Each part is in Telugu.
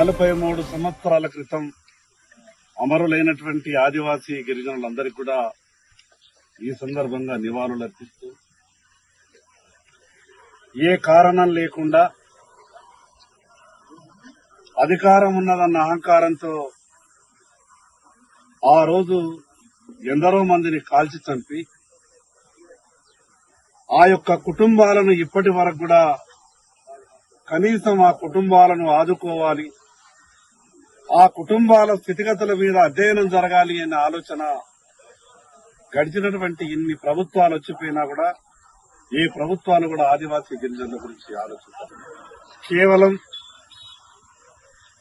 43 సంవత్సరాల క్రితం అమరులైనటువంటి ఆదివాసీ గిరిజనులందరికీ కూడా ఈ సందర్భంగా నివాళులర్పిస్తూ ఏ కారణం లేకుండా అధికారం ఉన్నదన్న అహంకారంతో ఆ రోజు ఎందరో మందిని కాల్చి చంపి ఆ యొక్క కుటుంబాలను ఇప్పటి వరకు కూడా కనీసం ఆ కుటుంబాలను ఆదుకోవాలి, ఆ కుటుంబాల స్థితిగతుల మీద అధ్యయనం జరగాలి అనే ఆలోచన గడిచినటువంటి ఇన్ని ప్రభుత్వాలు వచ్చిపోయినా కూడా ఏ ప్రభుత్వాలు కూడా ఆదివాసీ గిరిజనుల గురించి ఆలోచిస్తారు. కేవలం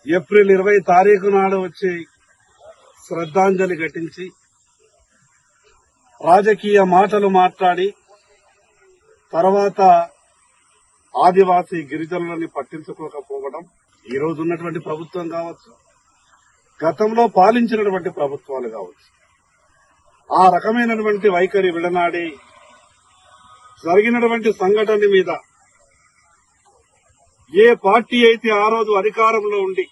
ఏప్రిల్ 20 తారీఖు నాడు వచ్చి శ్రద్ధాంజలి ఘటించి రాజకీయ మాటలు మాట్లాడి తర్వాత ఆదివాసీ గిరిజనులని పట్టించుకోకపోవడం ఈ రోజు ఉన్నటువంటి ప్రభుత్వం కావచ్చు, గతంలో పాలించినటువంటి ప్రభుత్వాలు కావచ్చు, ఆ రకమైనటువంటి వైఖరి విడనాడి జరిగినటువంటి సంఘటన మీద ఏ పార్టీ అయితే ఆ రోజు అధికారంలో ఉండి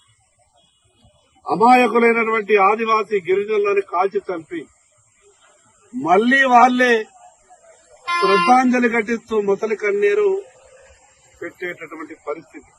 అమాయకులైనటువంటి ఆదివాసీ గిరిజనులను కాల్చి చంపి మళ్లీ వాళ్లే శ్రద్ధాంజలి ఘటిస్తూ ముసలి కన్నీరు పెట్టేటటువంటి పరిస్థితి